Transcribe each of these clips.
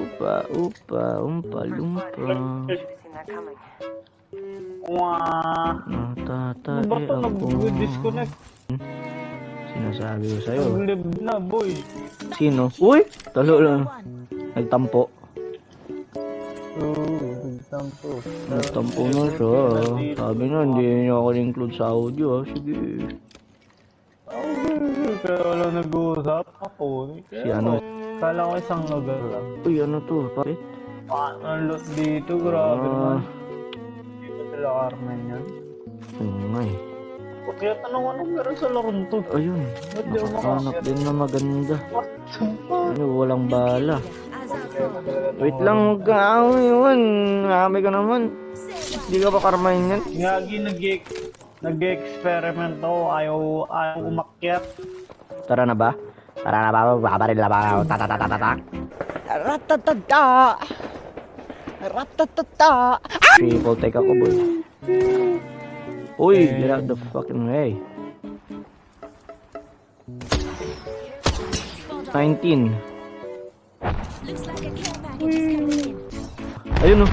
Upa, upa, umpa, lumpa. Wah. Natatae Ba't ito ako. nag-disconnect? Sinasabi ko sa'yo. Nag-live na, boy. Sino? Uy! Talo lang. Nagtampo. Nagtampo. Nagtampo na siya. Sabi na, hindi niya ako include sa audio. Sige. Kaya wala nag-uusap ako. Si ano? Kala ko isang lugar lang. Uy, ano to? Bakit? Ang lot dito, grabe naman. Dito sila Carmen yan. Oo nga eh. Kaya tanong anong meron sa laro to? Ayun. Ba't di ako Nakahanap makakit? din na maganda. What? Ano, walang bala. Wait lang, huwag ka yun. Nami ka naman. Hindi ka pa karmahin yan. Ngagi nag-experiment ako. Ayaw umakyat. Tara na ba? Tara na ba? Babaril na ba? Tatatatatata. Ratatata! Ratatata! Triple take ako, boy. Uy, get out the fucking way. 19. Ayun oh.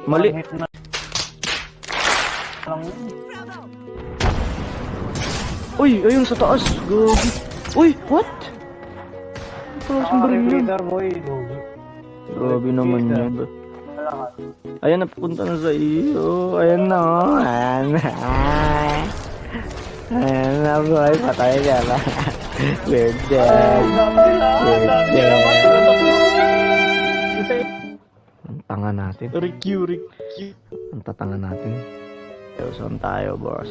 Mali. Hit na lang. Uy, ayun sa taas. Gogi. Uy, what? Ito ang baril yun. Repeater, boy. Grabe naman yan. Malakas. Ayan, napupunta na sa iyo. Ayan na. Ayan na. Ayan na, boy. Patay ka na. We're dead. We're dead. Ang tanga natin. Rick. Ang tatanga natin. So, saan tayo, boss?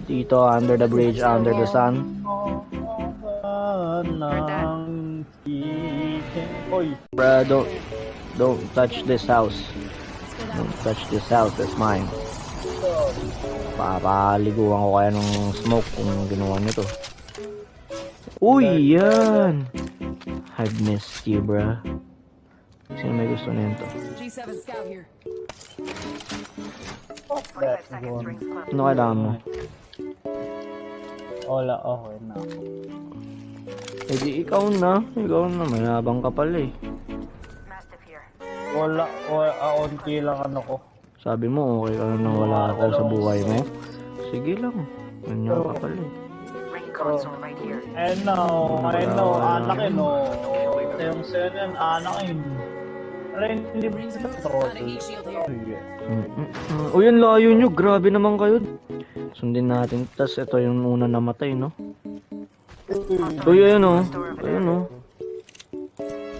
Dito, under the bridge, under the sun. Oy. Bruh, don't touch this house. Don't touch this house, that's mine. Papaliguan ko kaya ng smoke kung ginawa nito. Uy, yan! I've missed you, bruh. Sino may gusto nito? G7 scout here. Ano kailangan mo? Wala, okay na. Eh di ikaw na. Ikaw na, mayabang ka pala eh. Wala, onti lang ano ko. Sabi mo, okay ka na wala ako sa buhay mo. Sige lang. Ganyan ka pala eh. I know, anakin no. Yung senen, anakin. Wala, hindi mo sa throttle. O yan, layo nyo. Grabe naman kayo. Sundin natin. Tas ito yung una namatay, no? Uy, ayun o. Ayun o.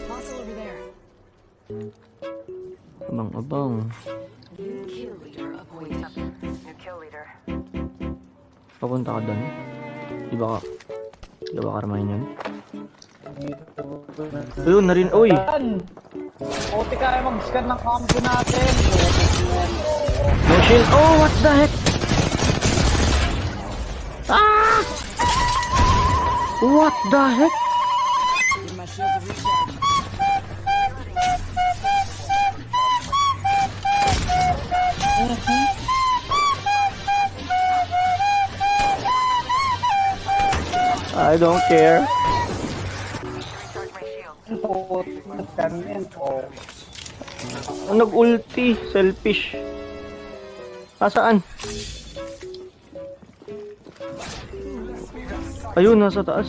Hostile over there. Abang-abang. Papunta ka doon. Di ba karmahin yan? Ayun na rin. Uy! Puti kaya mag-scan ng kampo natin. No shield. Oh, what the heck? Ah! What the heck? Give my shield a recharge. I don't care. Nag-ulti. Selfish. Nasaan? Ayun, nasa taas.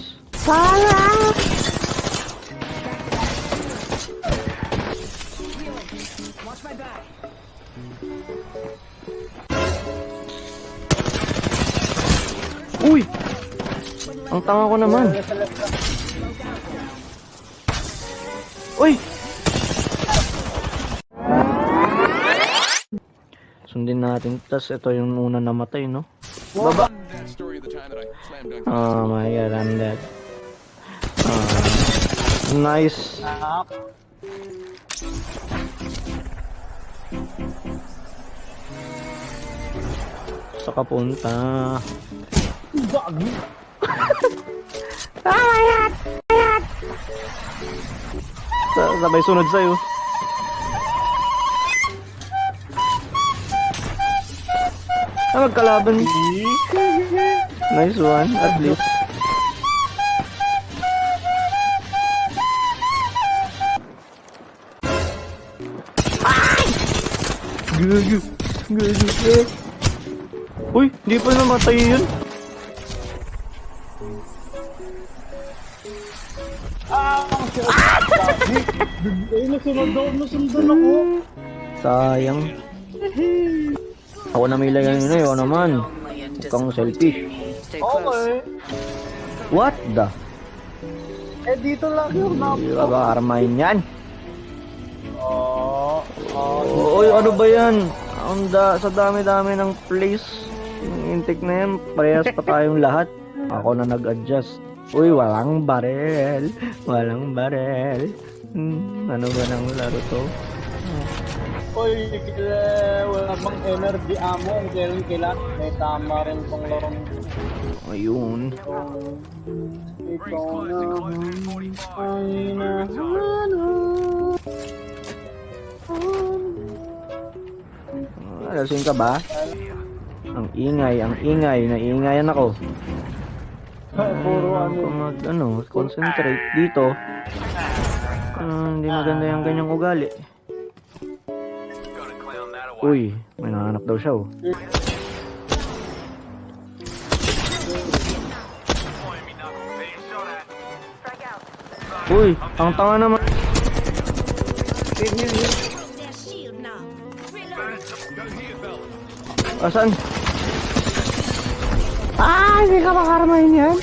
Watch my back. Uy! Ang tanga ko naman. Uy! Sundin natin. Tas ito yung una namatay, no? Baba! Oh my god, I'm dead. Nice. Sa kapunta. Gagi. Sabay sunod sa'yo. magkalaban. Nice one, at least. Gago. Gago. Uy, di pa namatay yun. Ay, nasundan ako. Sayang. Ako na may lagay yun, yun naman. Kang selfish. Okay. What the? Eh, dito lang yung Di ba ba armahin yan? Oh, Uy, ano ba yan? Sa dami-dami ng place. Yung intake na yan, parehas pa tayong lahat. Ako na nag-adjust. Uy, walang barel. Walang barel. Ano ba nang laro to? Uy, wala bang energy ammo ang kailangan. May tama rin pang laro. Ayun. Ikaw naman ay nahanap. Lasing ka ba? Ang ingay, naiingayan ako. Puro ano. Concentrate dito. Hindi maganda yung ganyang ugali. Uy, may nahanap daw siya, oh. Uy, ang tanga naman. Asan? Hindi ka makaramahin yan.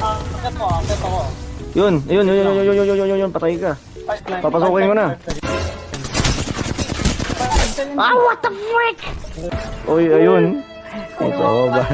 Akit ako. Yun, patay ka. Papasukin ko na. What the frick? Uy, ayun. It's over.